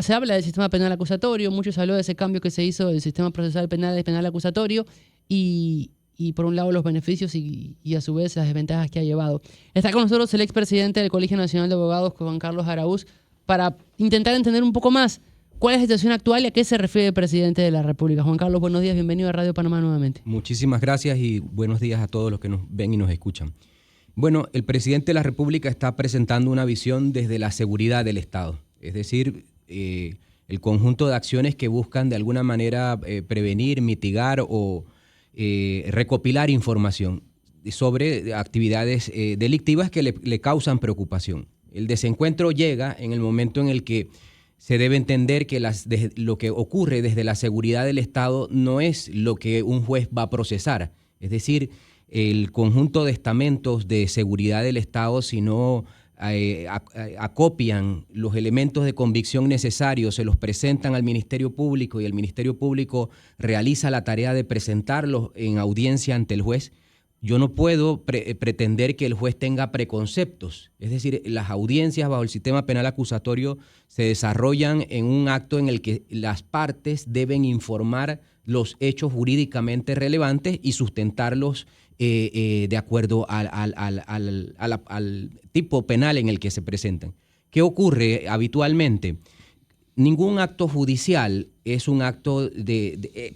Se habla del sistema penal acusatorio, mucho se habló de ese cambio que se hizo del sistema procesal penal al penal acusatorio y por un lado los beneficios y a su vez las desventajas que ha llevado. Está con nosotros el expresidente del Colegio Nacional de Abogados, Juan Carlos Araúz, para intentar entender un poco más cuál es la situación actual y a qué se refiere el presidente de la República. Juan Carlos, buenos días, bienvenido a Radio Panamá nuevamente. Muchísimas gracias y buenos días a todos los que nos ven y nos escuchan. Bueno, el presidente de la República está presentando una visión desde la seguridad del Estado, es decir, el conjunto de acciones que buscan de alguna manera prevenir, mitigar o recopilar información sobre actividades delictivas que le causan preocupación. El desencuentro llega en el momento en el que se debe entender que lo que ocurre desde la seguridad del Estado no es lo que un juez va a procesar, es decir, el conjunto de estamentos de seguridad del Estado, sino acopian los elementos de convicción necesarios, se los presentan al Ministerio Público y el Ministerio Público realiza la tarea de presentarlos en audiencia ante el juez. Yo no puedo pretender que el juez tenga preconceptos, es decir, las audiencias bajo el sistema penal acusatorio se desarrollan en un acto en el que las partes deben informar los hechos jurídicamente relevantes y sustentarlos de acuerdo al tipo penal en el que se presentan. ¿Qué ocurre habitualmente? Ningún acto judicial es un acto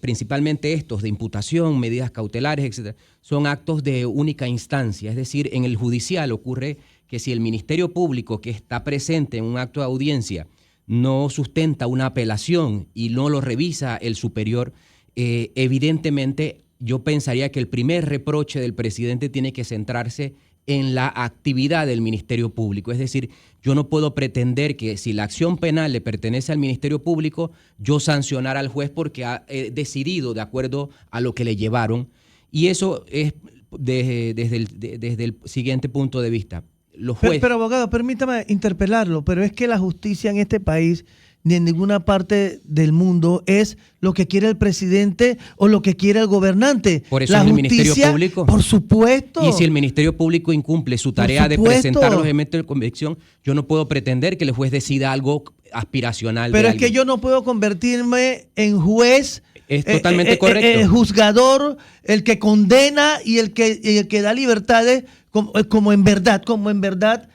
principalmente estos de imputación, medidas cautelares, etc. Son actos de única instancia. Es decir, en el judicial ocurre que si el Ministerio Público que está presente en un acto de audiencia no sustenta una apelación y no lo revisa el superior, evidentemente yo pensaría que el primer reproche del presidente tiene que centrarse en la actividad del Ministerio Público. Es decir, yo no puedo pretender que si la acción penal le pertenece al Ministerio Público, yo sancionar al juez porque ha decidido de acuerdo a lo que le llevaron. Y eso es desde el siguiente punto de vista. Los jueces... pero abogado, permítame interpelarlo, pero es que la justicia en este país ni en ninguna parte del mundo es lo que quiere el presidente o lo que quiere el gobernante. Por eso es el Ministerio Público. Por supuesto. Y si el Ministerio Público incumple su tarea de presentar los elementos de convicción, yo no puedo pretender que el juez decida algo aspiracional. Pero es que yo no puedo convertirme en juez. Es totalmente correcto. El juzgador, el que condena y el que da libertades como en verdad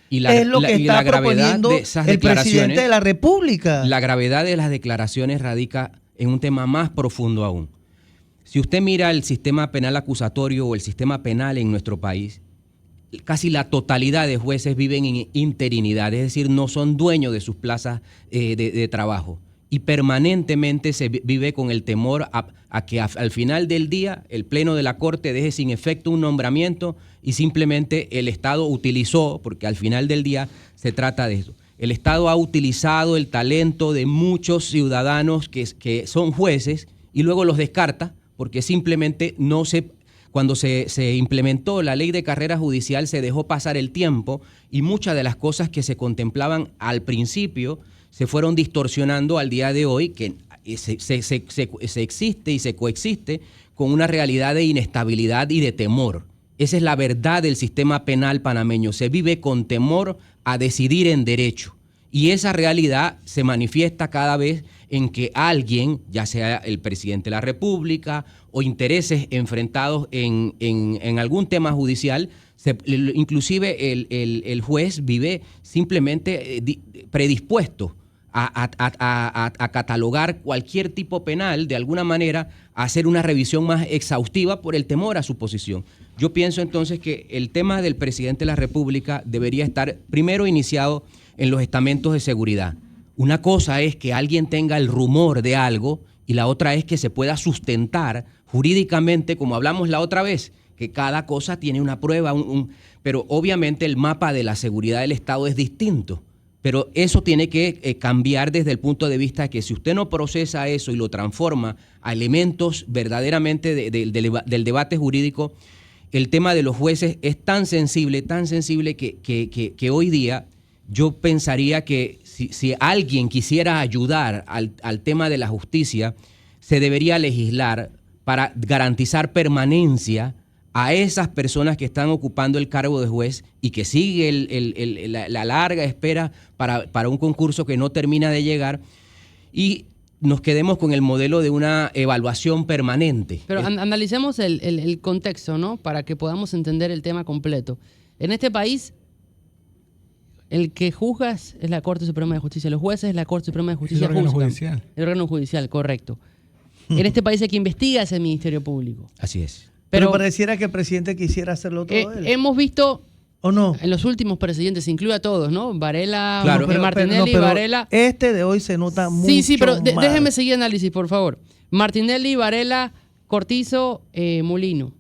es lo que está proponiendo el presidente de la República. La gravedad de las declaraciones radica en un tema más profundo aún. Si usted mira el sistema penal acusatorio o el sistema penal en nuestro país, casi la totalidad de jueces viven en interinidad, es decir, no son dueños de sus plazas de trabajo. Y permanentemente se vive con el temor a que al final del día el Pleno de la Corte deje sin efecto un nombramiento y simplemente el Estado utilizó, porque al final del día se trata de eso, el Estado ha utilizado el talento de muchos ciudadanos que son jueces y luego los descarta porque simplemente cuando se implementó la ley de carrera judicial se dejó pasar el tiempo y muchas de las cosas que se contemplaban al principio se fueron distorsionando al día de hoy, que se existe y se coexiste con una realidad de inestabilidad y de temor. Esa es la verdad del sistema penal panameño. Se vive con temor a decidir en derecho. Y esa realidad se manifiesta cada vez en que alguien, ya sea el presidente de la República o intereses enfrentados en algún tema judicial, inclusive el juez vive simplemente predispuesto a catalogar cualquier tipo penal, de alguna manera, a hacer una revisión más exhaustiva por el temor a su posición. Yo pienso entonces que el tema del presidente de la República debería estar primero iniciado en los estamentos de seguridad. Una cosa es que alguien tenga el rumor de algo y la otra es que se pueda sustentar jurídicamente, como hablamos la otra vez, que cada cosa tiene una prueba, pero obviamente el mapa de la seguridad del Estado es distinto. Pero eso tiene que cambiar desde el punto de vista de que si usted no procesa eso y lo transforma a elementos verdaderamente del debate jurídico, el tema de los jueces es tan sensible que hoy día yo pensaría que si alguien quisiera ayudar al tema de la justicia, se debería legislar para garantizar permanencia a esas personas que están ocupando el cargo de juez y que sigue la larga espera para un concurso que no termina de llegar, y nos quedemos con el modelo de una evaluación permanente. Pero analicemos el contexto, ¿no? Para que podamos entender el tema completo. En este país, el que juzga es la Corte Suprema de Justicia, los jueces es la Corte Suprema de Justicia. El órgano judicial. El órgano judicial, correcto. En este país el que investiga es el Ministerio Público. Así es. Pero pareciera que el presidente quisiera hacerlo todo él. Hemos visto, ¿o no? En los últimos presidentes, se incluye a todos, ¿no? Varela, claro, Martinelli, pero Varela. Este de hoy se nota mucho más. Sí, pero déjeme seguir análisis, por favor. Martinelli, Varela, Cortizo, Molino.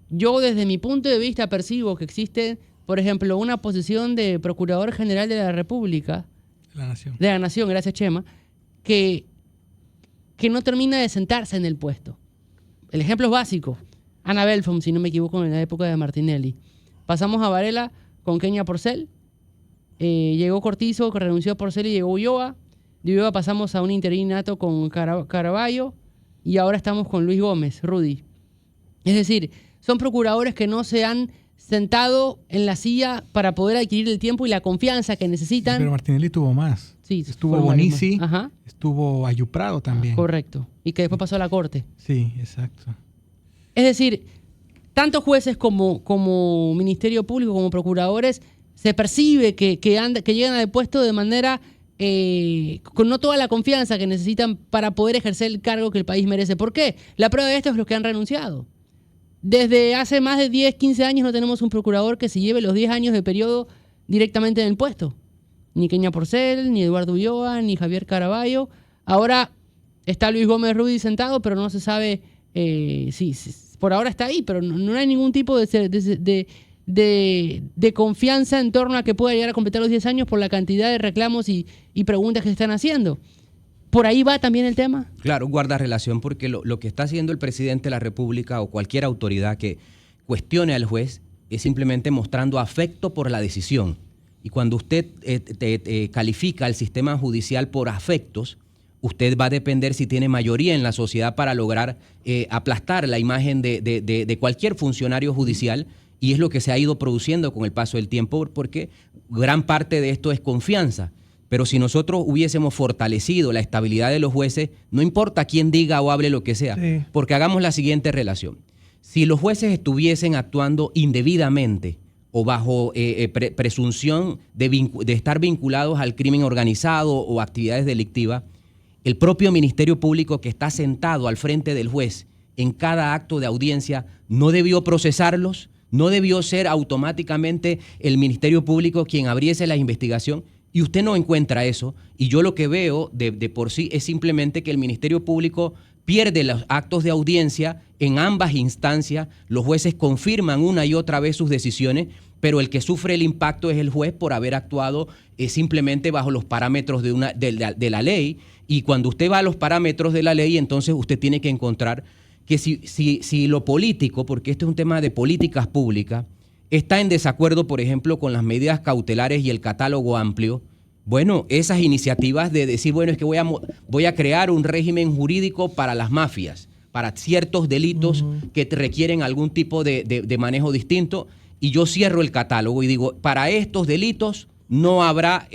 Yo desde mi punto de vista percibo que existe, por ejemplo, una posición de Procurador General de la República, de la Nación, gracias Chema, que no termina de sentarse en el puesto. El ejemplo es básico. Ana Belfom, si no me equivoco, en la época de Martinelli. Pasamos a Varela con Kenia Porcel. Llegó Cortizo, que renunció a Porcel y llegó Ulloa. De Ulloa pasamos a un interinato con Caraballo. Y ahora estamos con Luis Gómez, Rudy. Es decir, son procuradores que no se han sentado en la silla para poder adquirir el tiempo y la confianza que necesitan. Sí, pero Martinelli tuvo más. Sí, estuvo Bonici, estuvo Ayuprado también. Correcto. Y que después pasó a la Corte. Sí, exacto. Es decir, tanto jueces como Ministerio Público, como procuradores, se percibe que llegan al puesto de manera con no toda la confianza que necesitan para poder ejercer el cargo que el país merece. ¿Por qué? La prueba de esto es los que han renunciado. Desde hace más de 10, 15 años no tenemos un procurador que se lleve los 10 años de periodo directamente en el puesto. Ni Kenia Porcel, ni Eduardo Ulloa, ni Javier Caraballo. Ahora está Luis Gómez Rudy sentado, pero no se sabe si por ahora está ahí, pero no hay ningún tipo de confianza en torno a que pueda llegar a completar los 10 años por la cantidad de reclamos y preguntas que se están haciendo. ¿Por ahí va también el tema? Claro, guarda relación, porque lo que está haciendo el presidente de la República o cualquier autoridad que cuestione al juez es simplemente mostrando afecto por la decisión. Y cuando usted califica al sistema judicial por afectos, usted va a depender si tiene mayoría en la sociedad para lograr aplastar la imagen de cualquier funcionario judicial, y es lo que se ha ido produciendo con el paso del tiempo, porque gran parte de esto es confianza. Pero si nosotros hubiésemos fortalecido la estabilidad de los jueces, no importa quién diga o hable lo que sea, sí. Porque hagamos la siguiente relación. Si los jueces estuviesen actuando indebidamente o bajo presunción de estar vinculados al crimen organizado o actividades delictivas, el propio Ministerio Público que está sentado al frente del juez en cada acto de audiencia no debió procesarlos, no debió ser automáticamente el Ministerio Público quien abriese la investigación. Y usted no encuentra eso, y yo lo que veo de por sí es simplemente que el Ministerio Público pierde los actos de audiencia en ambas instancias, los jueces confirman una y otra vez sus decisiones, pero el que sufre el impacto es el juez por haber actuado simplemente bajo los parámetros de la ley, y cuando usted va a los parámetros de la ley, entonces usted tiene que encontrar que si lo político, porque este es un tema de políticas públicas, está en desacuerdo, por ejemplo, con las medidas cautelares y el catálogo amplio, bueno, esas iniciativas de decir, bueno, es que voy a crear un régimen jurídico para las mafias, para ciertos delitos que requieren algún tipo de manejo distinto, y yo cierro el catálogo y digo, para estos delitos no habrá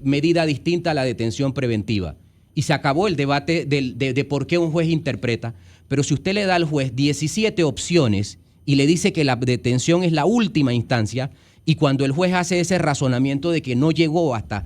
medida distinta a la detención preventiva. Y se acabó el debate de por qué un juez interpreta, pero si usted le da al juez 17 opciones y le dice que la detención es la última instancia, y cuando el juez hace ese razonamiento de que no llegó hasta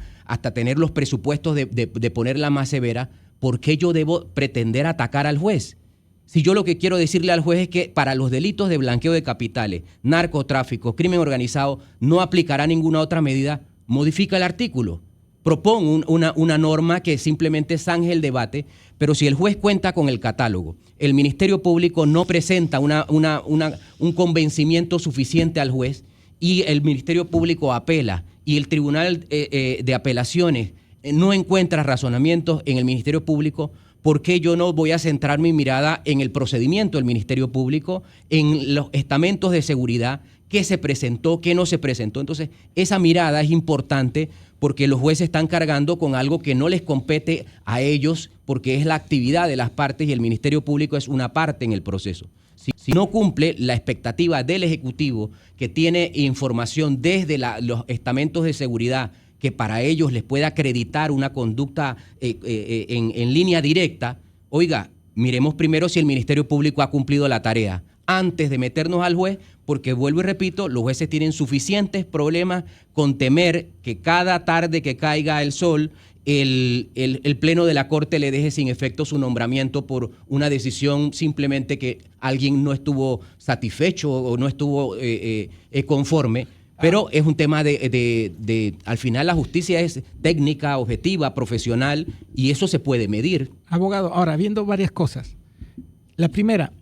tener los presupuestos de ponerla más severa, ¿por qué yo debo pretender atacar al juez? Si yo lo que quiero decirle al juez es que para los delitos de blanqueo de capitales, narcotráfico, crimen organizado, no aplicará ninguna otra medida, modifica el artículo. Propone una norma que simplemente zanje el debate, pero si el juez cuenta con el catálogo, el Ministerio Público no presenta un convencimiento suficiente al juez y el Ministerio Público apela y el Tribunal de Apelaciones no encuentra razonamientos en el Ministerio Público, ¿por qué yo no voy a centrar mi mirada en el procedimiento del Ministerio Público, en los estamentos de seguridad, qué se presentó, qué no se presentó? Entonces, esa mirada es importante porque los jueces están cargando con algo que no les compete a ellos, porque es la actividad de las partes y el Ministerio Público es una parte en el proceso. Si no cumple la expectativa del Ejecutivo, que tiene información desde los estamentos de seguridad que para ellos les puede acreditar una conducta en línea directa, oiga, miremos primero si el Ministerio Público ha cumplido la tarea antes de meternos al juez, porque vuelvo y repito, los jueces tienen suficientes problemas con temer que cada tarde que caiga el sol, el Pleno de la Corte le deje sin efecto su nombramiento por una decisión simplemente que alguien no estuvo satisfecho o no estuvo conforme. Pero es un tema al final la justicia es técnica, objetiva, profesional, y eso se puede medir. Abogado, ahora, viendo varias cosas. La primera,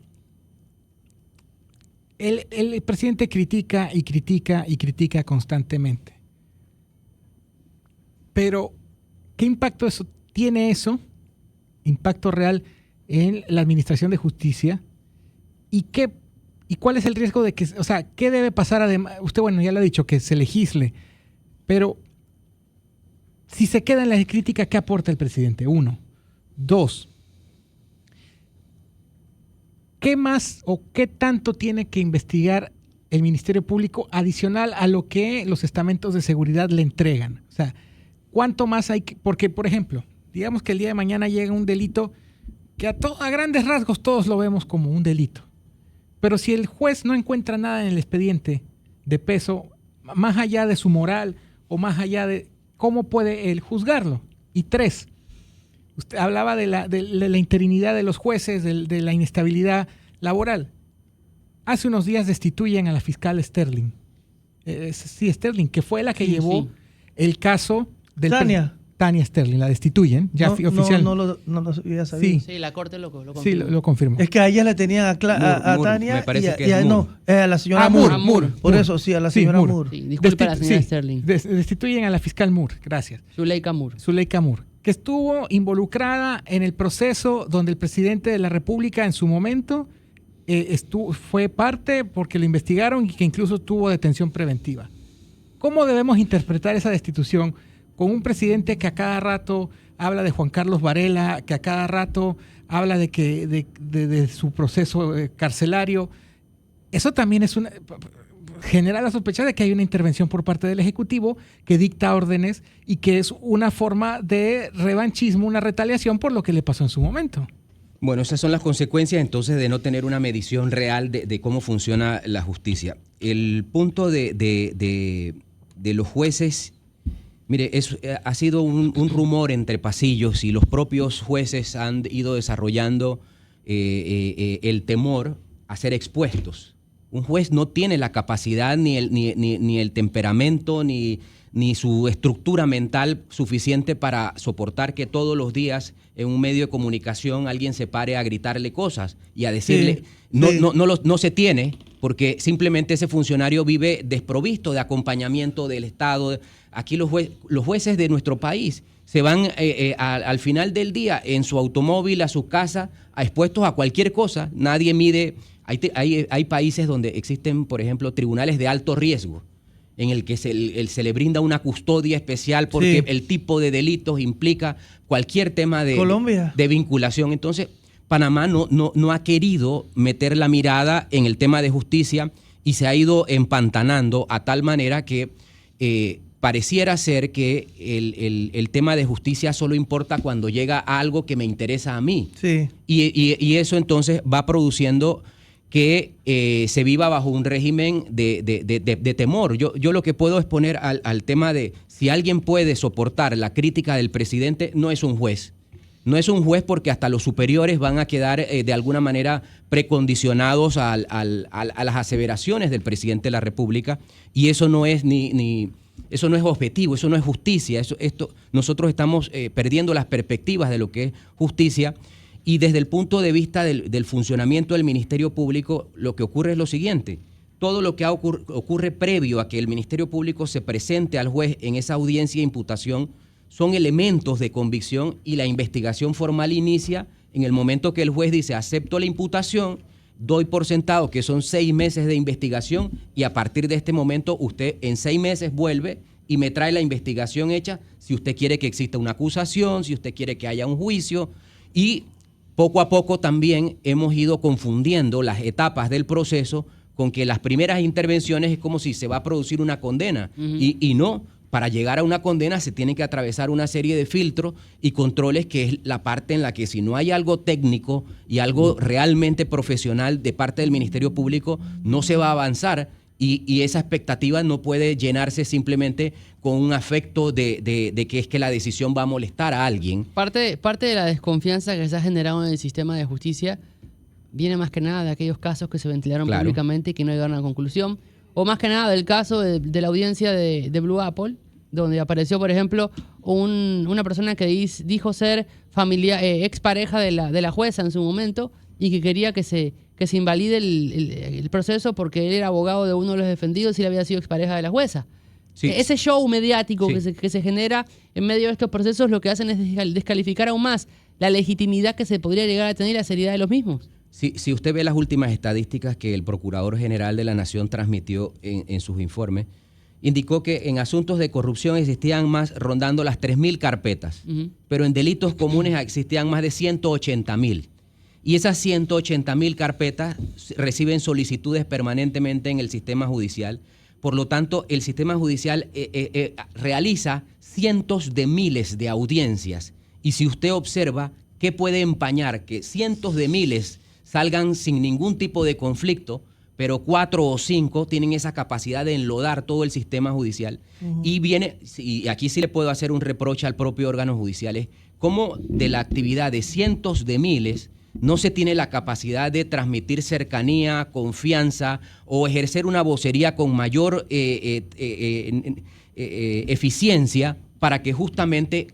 el presidente critica y critica y critica constantemente. Pero, ¿qué impacto tiene eso? Impacto real en la administración de justicia. ¿Y cuál es el riesgo de que, o sea, qué debe pasar además? Usted, bueno, ya lo ha dicho, que se legisle, pero si se queda en la crítica, ¿qué aporta el presidente? 1. 2. ¿Qué más o qué tanto tiene que investigar el Ministerio Público adicional a lo que los estamentos de seguridad le entregan? O sea, ¿cuánto más hay que...? Porque, por ejemplo, digamos que el día de mañana llega un delito que a grandes rasgos todos lo vemos como un delito. Pero si el juez no encuentra nada en el expediente de peso, más allá de su moral o más allá de... ¿Cómo puede él juzgarlo? Y 3, usted hablaba de la interinidad de los jueces, de la inestabilidad laboral. Hace unos días destituyen a la fiscal Sterling. Sterling, que fue la que llevó el caso del... Tania Sterling, la destituyen, ya oficial. No lo había sabido. Sí, la Corte lo confirmó. Sí, lo confirmó. Es que a ella le tenían a Tania me parece y a la señora Moore. Por eso, sí, a la señora Moore. Sí, disculpa a la señora Sterling. Destituyen a la fiscal Moore, gracias. Zuleika Moore, que estuvo involucrada en el proceso donde el presidente de la República en su momento fue parte porque lo investigaron y que incluso tuvo detención preventiva. ¿Cómo debemos interpretar esa destitución con un presidente que a cada rato habla de Juan Carlos Varela, que a cada rato habla de su proceso carcelario? Eso también genera la sospecha de que hay una intervención por parte del Ejecutivo que dicta órdenes y que es una forma de revanchismo, una retaliación por lo que le pasó en su momento. Bueno, esas son las consecuencias entonces de no tener una medición real de cómo funciona la justicia. El punto de los jueces... Mire, ha sido un rumor entre pasillos y los propios jueces han ido desarrollando el temor a ser expuestos. Un juez no tiene la capacidad ni el temperamento ni su estructura mental suficiente para soportar que todos los días en un medio de comunicación alguien se pare a gritarle cosas y a decirle... Sí. No se tiene, porque simplemente ese funcionario vive desprovisto de acompañamiento del Estado. Aquí los jueces de nuestro país se van al final del día en su automóvil a su casa, expuestos a cualquier cosa. Nadie mide. Hay países donde existen, por ejemplo, tribunales de alto riesgo, en el que se le brinda una custodia especial porque el tipo de delitos implica cualquier tema de vinculación. Entonces, Panamá no ha querido meter la mirada en el tema de justicia y se ha ido empantanando a tal manera que pareciera ser que el tema de justicia solo importa cuando llega a algo que me interesa a mí. Sí. Y eso entonces va produciendo que se viva bajo un régimen de temor. Yo lo que puedo exponer al tema de si alguien puede soportar la crítica del presidente, no es un juez. No es un juez porque hasta los superiores van a quedar de alguna manera precondicionados a las aseveraciones del presidente de la República, y eso no es eso no es objetivo, eso no es justicia. Nosotros estamos perdiendo las perspectivas de lo que es justicia, y desde el punto de vista del funcionamiento del Ministerio Público, lo que ocurre es lo siguiente. Todo lo que ocurre previo a que el Ministerio Público se presente al juez en esa audiencia de imputación son elementos de convicción, y la investigación formal inicia en el momento que el juez dice acepto la imputación, doy por sentado que son 6 meses de investigación, y a partir de este momento usted en 6 meses vuelve y me trae la investigación hecha si usted quiere que exista una acusación, si usted quiere que haya un juicio, y poco a poco también hemos ido confundiendo las etapas del proceso con que las primeras intervenciones es como si se va a producir una condena. Y no, para llegar a una condena se tiene que atravesar una serie de filtros y controles, que es la parte en la que si no hay algo técnico y algo realmente profesional de parte del Ministerio Público, no se va a avanzar. Y esa expectativa no puede llenarse simplemente con un afecto de que es que la decisión va a molestar a alguien. Parte de la desconfianza que se ha generado en el sistema de justicia viene más que nada de aquellos casos que se ventilaron públicamente y que no llegaron a conclusión. O más que nada del caso de la audiencia de Blue Apple, donde apareció, por ejemplo, una persona que dijo ser expareja de la jueza en su momento y que quería que se invalide el proceso porque él era abogado de uno de los defendidos y él había sido expareja de la jueza. Sí. Ese show mediático que se genera en medio de estos procesos lo que hacen es descalificar aún más la legitimidad que se podría llegar a tener y la seriedad de los mismos. Si usted ve las últimas estadísticas que el Procurador General de la Nación transmitió en sus informes, indicó que en asuntos de corrupción existían más rondando las 3.000 carpetas, pero en delitos comunes existían más de 180.000. Y esas 180.000 carpetas reciben solicitudes permanentemente en el sistema judicial. Por lo tanto, el sistema judicial realiza cientos de miles de audiencias. Y si usted observa, ¿qué puede empañar? Que cientos de miles salgan sin ningún tipo de conflicto, pero 4 o 5 tienen esa capacidad de enlodar todo el sistema judicial. Y aquí sí le puedo hacer un reproche al propio órgano judicial, es cómo de la actividad de cientos de miles no se tiene la capacidad de transmitir cercanía, confianza o ejercer una vocería con mayor eficiencia para que justamente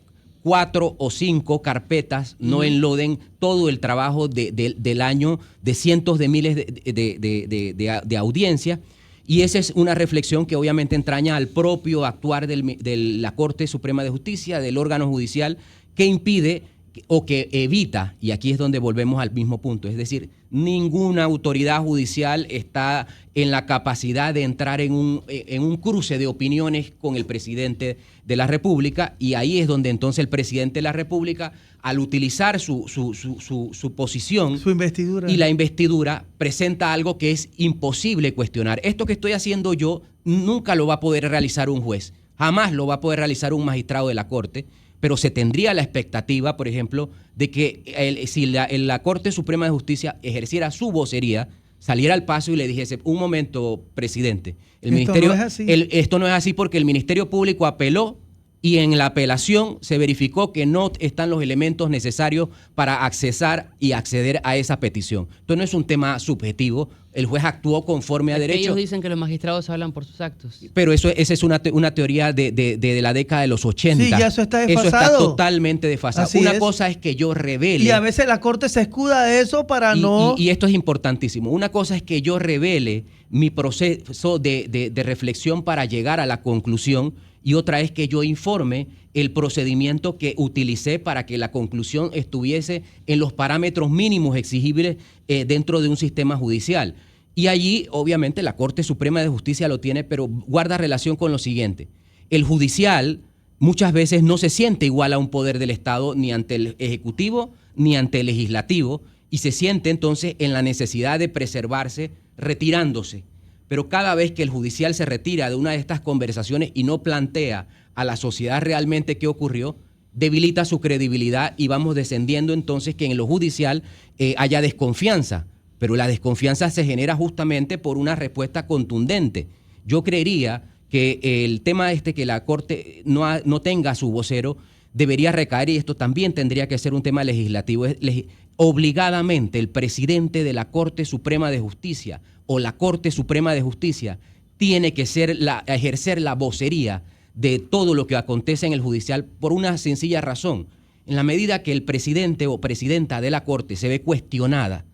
4 o 5 carpetas no enloden todo el trabajo del año de cientos de miles de audiencias. Y esa es una reflexión que obviamente entraña al propio actuar de la Corte Suprema de Justicia, del órgano judicial, que impide o que evita, y aquí es donde volvemos al mismo punto, es decir, ninguna autoridad judicial está en la capacidad de entrar en un cruce de opiniones con el presidente de la República, y ahí es donde entonces el presidente de la República, al utilizar su posición, su investidura, y la investidura, presenta algo que es imposible cuestionar. Esto que estoy haciendo yo nunca lo va a poder realizar un juez, jamás lo va a poder realizar un magistrado de la Corte. Pero se tendría la expectativa, por ejemplo, de que si la Corte Suprema de Justicia ejerciera su vocería, saliera al paso y le dijese, un momento, presidente, esto no es así porque el Ministerio Público apeló y en la apelación se verificó que no están los elementos necesarios para accesar y acceder a esa petición. Entonces no es un tema subjetivo, el juez actuó conforme a derecho. Ellos dicen que los magistrados hablan por sus actos. Pero esa es una teoría de la década de los 80. Sí, ya eso está desfasado. Eso está totalmente desfasado. Así una cosa es que yo revele. Y a veces la Corte se escuda de eso para no... Y esto es importantísimo. Una cosa es que yo revele mi proceso de reflexión para llegar a la conclusión, y otra es que yo informe el procedimiento que utilicé para que la conclusión estuviese en los parámetros mínimos exigibles dentro de un sistema judicial. Y allí, obviamente, la Corte Suprema de Justicia lo tiene, pero guarda relación con lo siguiente. El judicial muchas veces no se siente igual a un poder del Estado ni ante el Ejecutivo ni ante el Legislativo, y se siente entonces en la necesidad de preservarse retirándose. Pero cada vez que el judicial se retira de una de estas conversaciones y no plantea a la sociedad realmente qué ocurrió, debilita su credibilidad y vamos descendiendo entonces que en lo judicial haya desconfianza. Pero la desconfianza se genera justamente por una respuesta contundente. Yo creería que el tema que la Corte no tenga su vocero debería recaer, y esto también tendría que ser un tema legislativo, obligadamente el presidente de la Corte Suprema de Justicia o la Corte Suprema de Justicia tiene que ejercer la vocería de todo lo que acontece en el judicial por una sencilla razón. En la medida que el presidente o presidenta de la Corte se ve cuestionada,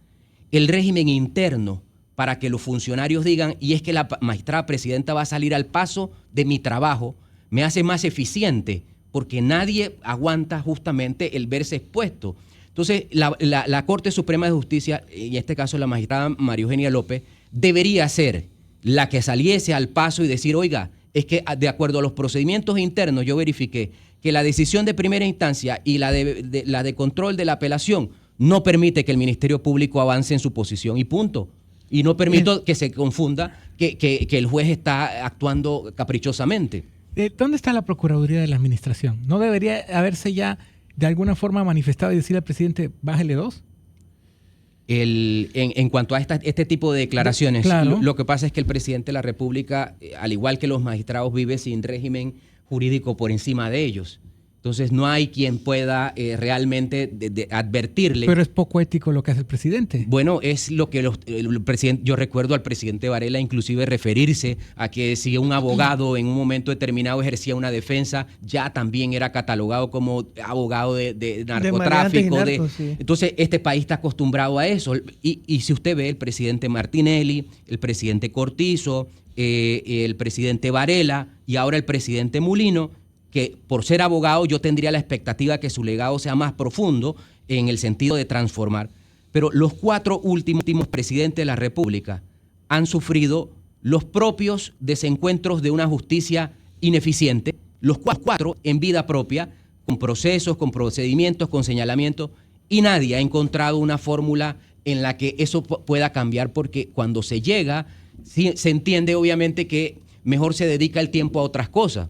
el régimen interno para que los funcionarios digan, y es que la magistrada presidenta va a salir al paso de mi trabajo, me hace más eficiente, porque nadie aguanta justamente el verse expuesto. Entonces, la Corte Suprema de Justicia, en este caso la magistrada María Eugenia López, debería ser la que saliese al paso y decir, oiga, es que de acuerdo a los procedimientos internos yo verifiqué que la decisión de primera instancia y la de control de la apelación no permite que el Ministerio Público avance en su posición y punto. Y no permito que se confunda que el juez está actuando caprichosamente. ¿Dónde está la Procuraduría de la Administración? ¿No debería haberse ya de alguna forma manifestado y decirle al presidente, bájele 2? En cuanto a este tipo de declaraciones, claro. Lo que pasa es que el presidente de la República, al igual que los magistrados, vive sin régimen jurídico por encima de ellos. Entonces no hay quien pueda realmente advertirle. Pero es poco ético lo que hace el presidente. Bueno, es lo que el presidente, yo recuerdo al presidente Varela inclusive referirse a que si un abogado en un momento determinado ejercía una defensa, ya también era catalogado como abogado de narcotráfico. Sí. Entonces este país está acostumbrado a eso. Y si usted ve el presidente Martinelli, el presidente Cortizo, el presidente Varela y ahora el presidente Mulino, que por ser abogado yo tendría la expectativa que su legado sea más profundo en el sentido de transformar. Pero los 4 últimos presidentes de la República han sufrido los propios desencuentros de una justicia ineficiente, los 4 en vida propia, con procesos, con procedimientos, con señalamientos, y nadie ha encontrado una fórmula en la que eso pueda cambiar, porque cuando se llega, se entiende obviamente que mejor se dedica el tiempo a otras cosas.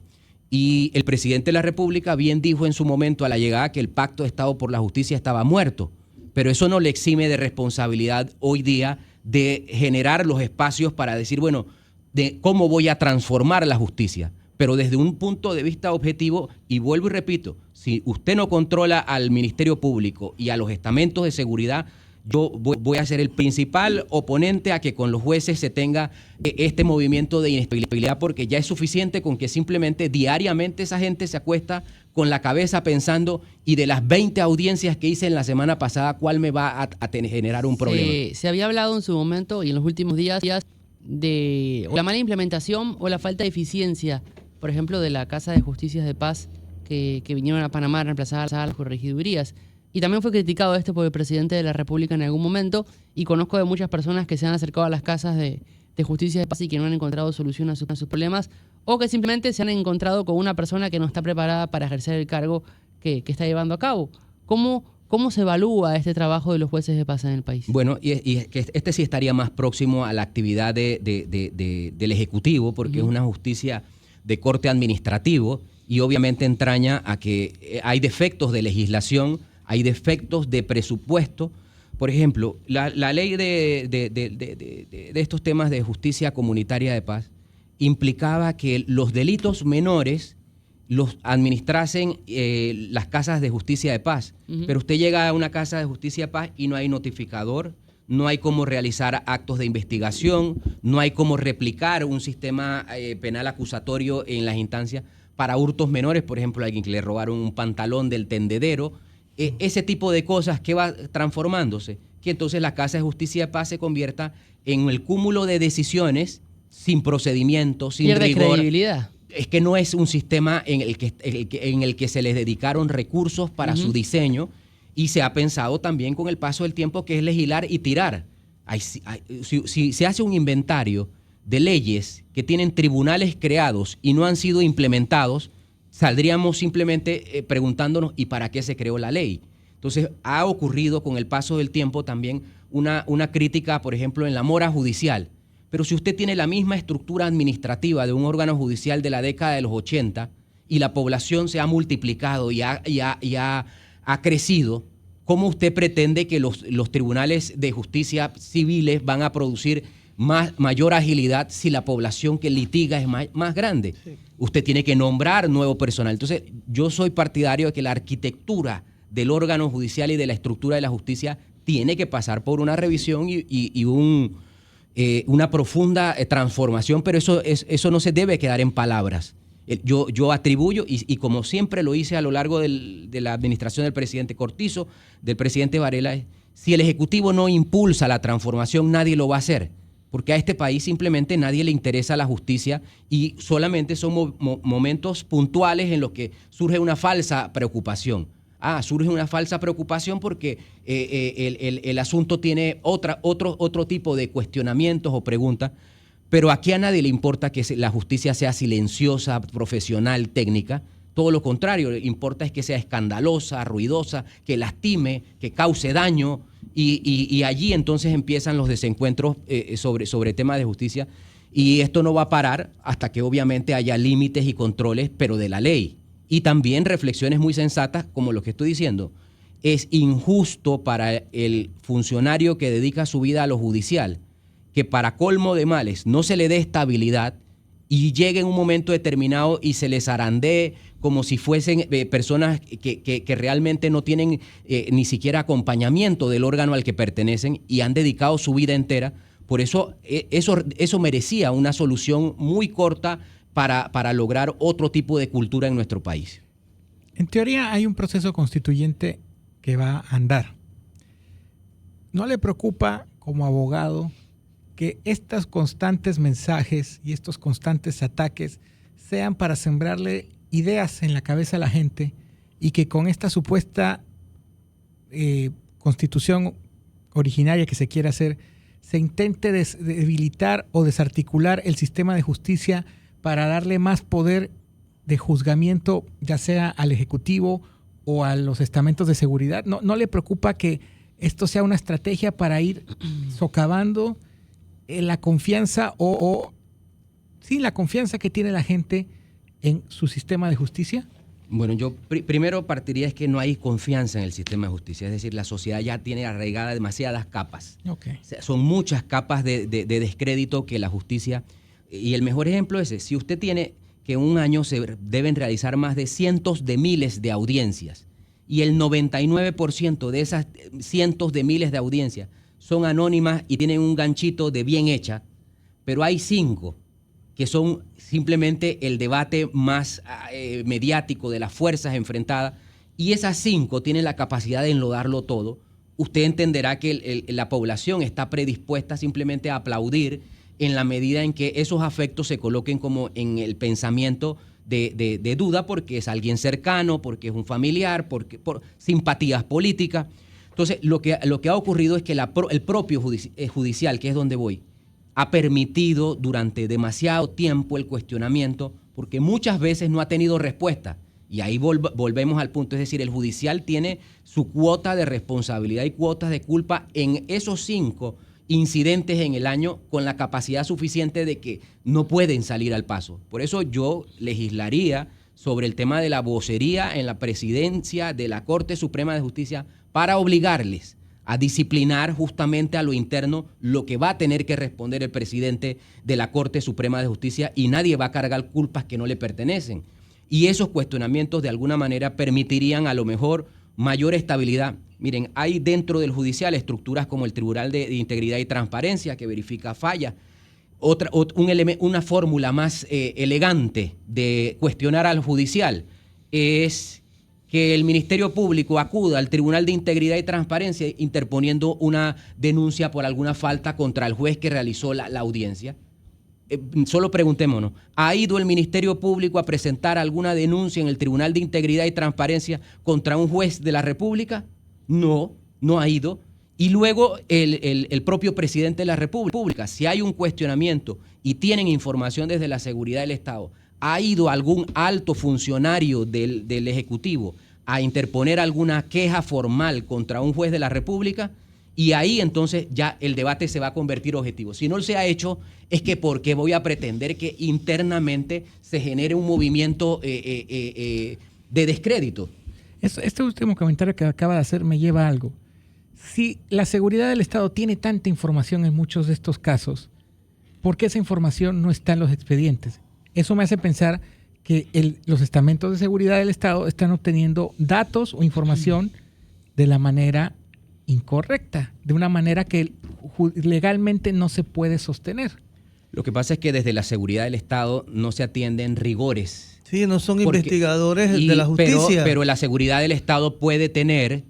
Y el presidente de la República bien dijo en su momento a la llegada que el pacto de Estado por la justicia estaba muerto, pero eso no le exime de responsabilidad hoy día de generar los espacios para decir, bueno, de cómo voy a transformar la justicia, pero desde un punto de vista objetivo, y vuelvo y repito, si usted no controla al Ministerio Público y a los estamentos de seguridad, yo voy a ser el principal oponente a que con los jueces se tenga este movimiento de inestabilidad, porque ya es suficiente con que simplemente diariamente esa gente se acuesta con la cabeza pensando, y de las 20 audiencias que hice en la semana pasada, ¿cuál me va a generar un problema? Se había hablado en su momento y en los últimos días de la mala implementación o la falta de eficiencia, por ejemplo, de la Casa de Justicias de Paz que vinieron a Panamá a reemplazar a las corregidurías. Y también fue criticado esto por el presidente de la República en algún momento, y conozco de muchas personas que se han acercado a las casas de justicia de paz y que no han encontrado solución a sus problemas, o que simplemente se han encontrado con una persona que no está preparada para ejercer el cargo que está llevando a cabo. ¿Cómo se evalúa este trabajo de los jueces de paz en el país? Bueno, y que este sí estaría más próximo a la actividad del Ejecutivo, porque es una justicia de corte administrativo y obviamente entraña a que hay defectos de legislación, hay defectos de presupuesto. Por ejemplo, la ley de estos temas de justicia comunitaria de paz implicaba que los delitos menores los administrasen las casas de justicia de paz. Uh-huh. Pero usted llega a una casa de justicia de paz y no hay notificador, no hay cómo realizar actos de investigación, no hay cómo replicar un sistema penal acusatorio en las instancias para hurtos menores, por ejemplo, a alguien que le robaron un pantalón del tendedero. Ese tipo de cosas que va transformándose, que entonces la Casa de Justicia de Paz se convierta en el cúmulo de decisiones sin procedimiento, sin pierde rigor. Credibilidad. Es que no es un sistema en el que se les dedicaron recursos para su diseño, y se ha pensado también con el paso del tiempo que es legislar y tirar. Si se hace un inventario de leyes que tienen tribunales creados y no han sido implementados, saldríamos simplemente preguntándonos ¿y para qué se creó la ley? Entonces ha ocurrido con el paso del tiempo también una crítica, por ejemplo, en la mora judicial. Pero si usted tiene la misma estructura administrativa de un órgano judicial de la década de los 80 y la población se ha multiplicado y ha crecido, ¿cómo usted pretende que los tribunales de justicia civiles van a producir mayor agilidad si la población que litiga es más grande? Sí. Usted tiene que nombrar nuevo personal. Entonces, yo soy partidario de que la arquitectura del órgano judicial y de la estructura de la justicia tiene que pasar por una revisión y una profunda transformación, pero eso no se debe quedar en palabras. Yo atribuyo, y como siempre lo hice a lo largo de la administración del presidente Cortizo, del presidente Varela, si el Ejecutivo no impulsa la transformación, nadie lo va a hacer. Porque a este país simplemente nadie le interesa la justicia y solamente son momentos puntuales en los que surge una falsa preocupación. Surge una falsa preocupación porque el asunto tiene otro tipo de cuestionamientos o preguntas, pero aquí a nadie le importa que la justicia sea silenciosa, profesional, técnica. Todo lo contrario, lo que importa es que sea escandalosa, ruidosa, que lastime, que cause daño, y allí entonces empiezan los desencuentros sobre temas de justicia, y esto no va a parar hasta que obviamente haya límites y controles, pero de la ley. Y también reflexiones muy sensatas como lo que estoy diciendo. Es injusto para el funcionario que dedica su vida a lo judicial que para colmo de males no se le dé estabilidad y llegue en un momento determinado y se les zarandee como si fuesen personas que realmente no tienen ni siquiera acompañamiento del órgano al que pertenecen y han dedicado su vida entera. Por eso eso merecía una solución muy corta para lograr otro tipo de cultura en nuestro país. En teoría hay un proceso constituyente que va a andar. ¿No le preocupa como abogado que estos constantes mensajes y estos constantes ataques sean para sembrarle ideas en la cabeza a la gente y que con esta supuesta constitución originaria que se quiere hacer se intente debilitar o desarticular el sistema de justicia para darle más poder de juzgamiento, ya sea al Ejecutivo o a los estamentos de seguridad? ¿No le preocupa que esto sea una estrategia para ir socavando la confianza la confianza que tiene la gente en su sistema de justicia? Bueno, yo primero partiría es que no hay confianza en el sistema de justicia, es decir, la sociedad ya tiene arraigadas demasiadas capas. Okay. O sea, son muchas capas de descrédito que la justicia, y el mejor ejemplo es ese. Si usted tiene que en un año se deben realizar más de cientos de miles de audiencias y el 99% de esas cientos de miles de audiencias son anónimas y tienen un ganchito de bien hecha, pero hay 5 que son simplemente el debate más mediático de las fuerzas enfrentadas, y esas 5 tienen la capacidad de enlodarlo todo, usted entenderá que la población está predispuesta simplemente a aplaudir en la medida en que esos afectos se coloquen como en el pensamiento de duda, porque es alguien cercano, porque es un familiar, por simpatías políticas. Entonces, lo que ha ocurrido es que el propio judicial, que es donde voy, ha permitido durante demasiado tiempo el cuestionamiento, porque muchas veces no ha tenido respuesta. Y ahí volvemos al punto, es decir, el judicial tiene su cuota de responsabilidad y cuotas de culpa en esos 5 incidentes en el año, con la capacidad suficiente de que no pueden salir al paso. Por eso yo legislaría sobre el tema de la vocería en la presidencia de la Corte Suprema de Justicia para obligarles a disciplinar justamente a lo interno lo que va a tener que responder el presidente de la Corte Suprema de Justicia, y nadie va a cargar culpas que no le pertenecen. Y esos cuestionamientos de alguna manera permitirían a lo mejor mayor estabilidad. Miren, hay dentro del judicial estructuras como el Tribunal de Integridad y Transparencia que verifica fallas. Una fórmula más elegante de cuestionar al judicial es que el Ministerio Público acuda al Tribunal de Integridad y Transparencia interponiendo una denuncia por alguna falta contra el juez que realizó la audiencia. Solo preguntémonos, ¿ha ido el Ministerio Público a presentar alguna denuncia en el Tribunal de Integridad y Transparencia contra un juez de la República? No, no ha ido. Y luego el propio presidente de la República, si hay un cuestionamiento y tienen información desde la seguridad del Estado, ¿ha ido algún alto funcionario del Ejecutivo a interponer alguna queja formal contra un juez de la República? Y ahí entonces ya el debate se va a convertir objetivo. Si no se ha hecho, es que ¿por qué voy a pretender que internamente se genere un movimiento de descrédito? Este último comentario que acaba de hacer me lleva a algo. Si la seguridad del Estado tiene tanta información en muchos de estos casos, ¿por qué esa información no está en los expedientes? Eso me hace pensar que los estamentos de seguridad del Estado están obteniendo datos o información de la manera incorrecta, de una manera que legalmente no se puede sostener. Lo que pasa es que desde la seguridad del Estado no se atienden rigores. Sí, no son investigadores de la justicia. Pero la seguridad del Estado puede tener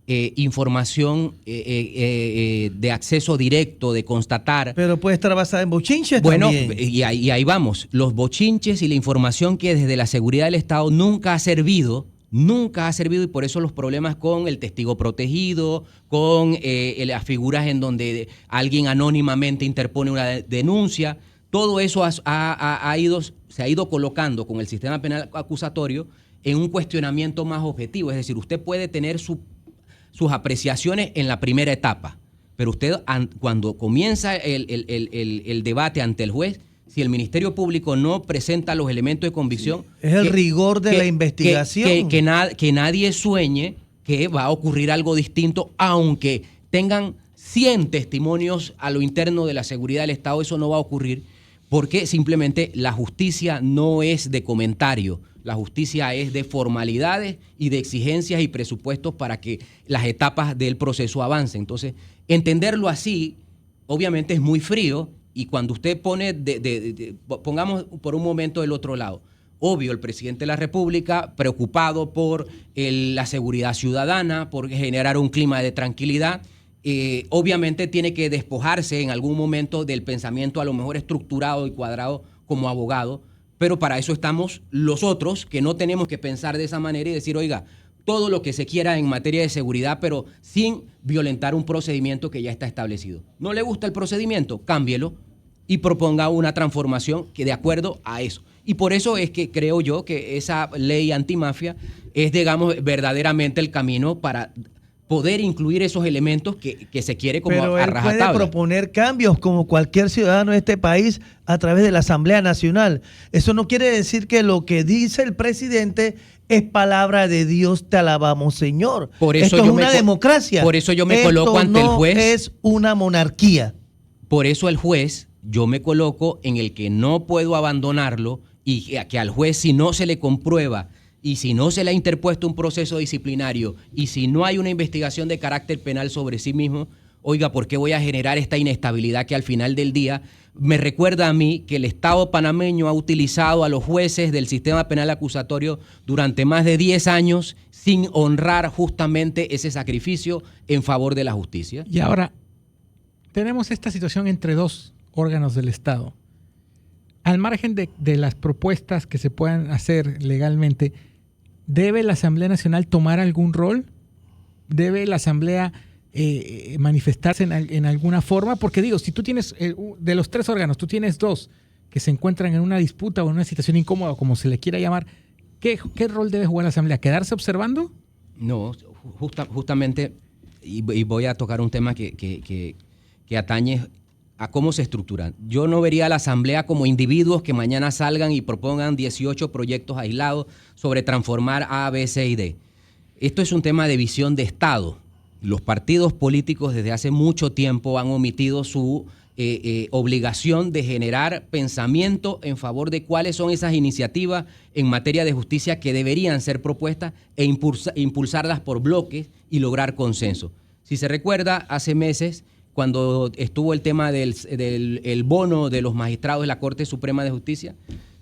información de acceso directo, de constatar. Pero puede estar basada en bochinches también. Bueno, y ahí vamos. Los bochinches y la información que desde la seguridad del Estado nunca ha servido, y por eso los problemas con el testigo protegido, con las figuras en donde alguien anónimamente interpone una denuncia, todo eso se ha ido colocando con el sistema penal acusatorio en un cuestionamiento más objetivo. Es decir, usted puede tener sus apreciaciones en la primera etapa, pero usted cuando comienza el debate ante el juez, si el Ministerio Público no presenta los elementos de convicción... Sí, es el rigor de la investigación. Que nadie sueñe que va a ocurrir algo distinto, aunque tengan 100 testimonios a lo interno de la seguridad del Estado, eso no va a ocurrir, porque simplemente la justicia no es de comentario, la justicia es de formalidades y de exigencias y presupuestos para que las etapas del proceso avancen. Entonces, entenderlo así, obviamente es muy frío, y cuando usted pone, pongamos por un momento el otro lado, obvio, el presidente de la República preocupado por la seguridad ciudadana, por generar un clima de tranquilidad, obviamente tiene que despojarse en algún momento del pensamiento a lo mejor estructurado y cuadrado como abogado, pero para eso estamos los otros que no tenemos que pensar de esa manera y decir, oiga, todo lo que se quiera en materia de seguridad, pero sin violentar un procedimiento que ya está establecido. ¿No le gusta el procedimiento? Cámbielo y proponga una transformación que de acuerdo a eso. Y por eso es que creo yo que esa ley antimafia es, digamos, verdaderamente el camino para poder incluir esos elementos que se quiere como a rajatabla. Pero él puede proponer cambios como cualquier ciudadano de este país a través de la Asamblea Nacional. Eso no quiere decir que lo que dice el presidente es palabra de Dios, te alabamos, Señor. Por eso esto es una democracia. Por eso yo me coloco ante el juez. Es una monarquía. Por eso el juez, yo me coloco en el que no puedo abandonarlo y que al juez, si no se le comprueba y si no se le ha interpuesto un proceso disciplinario y si no hay una investigación de carácter penal sobre sí mismo, oiga, ¿por qué voy a generar esta inestabilidad que al final del día me recuerda a mí que el Estado panameño ha utilizado a los jueces del sistema penal acusatorio durante más de 10 años sin honrar justamente ese sacrificio en favor de la justicia? Y ahora, tenemos esta situación entre dos órganos del Estado. Al margen de las propuestas que se puedan hacer legalmente, ¿debe la Asamblea Nacional tomar algún rol? ¿Debe la Asamblea manifestarse en alguna forma? Porque digo, si tú tienes, de los tres órganos, tú tienes dos que se encuentran en una disputa o en una situación incómoda, como se le quiera llamar, ¿qué rol debe jugar la Asamblea? ¿Quedarse observando? No, justamente, y voy a tocar un tema que atañe a cómo se estructuran. Yo no vería a la Asamblea como individuos que mañana salgan y propongan 18 proyectos aislados sobre transformar A, B, C y D. Esto es un tema de visión de Estado. Los partidos políticos desde hace mucho tiempo han omitido su obligación de generar pensamiento en favor de cuáles son esas iniciativas en materia de justicia que deberían ser propuestas e impulsarlas por bloques y lograr consenso. Si se recuerda, hace meses, cuando estuvo el tema del bono de los magistrados de la Corte Suprema de Justicia,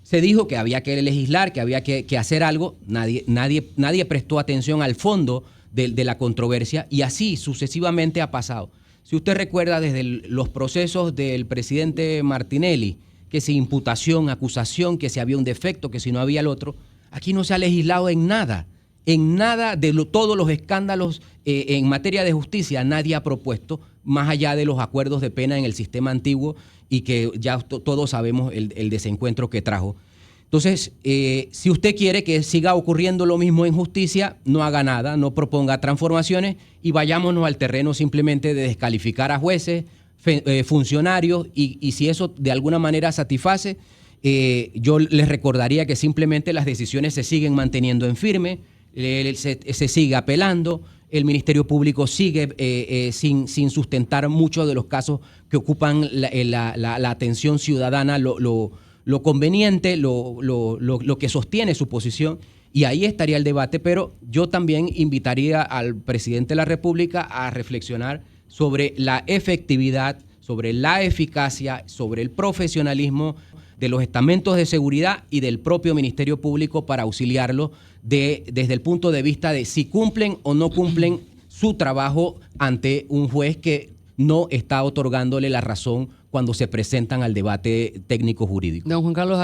se dijo que había que legislar, que había que hacer algo. Nadie prestó atención al fondo de la controversia y así sucesivamente ha pasado. Si usted recuerda desde los procesos del presidente Martinelli, que si imputación, acusación, que si había un defecto, que si no había el otro, aquí no se ha legislado en nada de todos los escándalos en materia de justicia, nadie ha propuesto, más allá de los acuerdos de pena en el sistema antiguo y que ya todos sabemos el desencuentro que trajo. Entonces, si usted quiere que siga ocurriendo lo mismo en justicia, no haga nada, no proponga transformaciones y vayámonos al terreno simplemente de descalificar a jueces, funcionarios y si eso de alguna manera satisface, yo les recordaría que simplemente las decisiones se siguen manteniendo en firme, se sigue apelando, el Ministerio Público sigue sin sustentar muchos de los casos que ocupan la atención ciudadana, lo conveniente, lo que sostiene su posición, y ahí estaría el debate, pero yo también invitaría al presidente de la República a reflexionar sobre la efectividad, sobre la eficacia, sobre el profesionalismo de los estamentos de seguridad y del propio Ministerio Público para auxiliarlo desde el punto de vista de si cumplen o no cumplen su trabajo ante un juez que no está otorgándole la razón cuando se presentan al debate técnico jurídico. Don Juan Carlos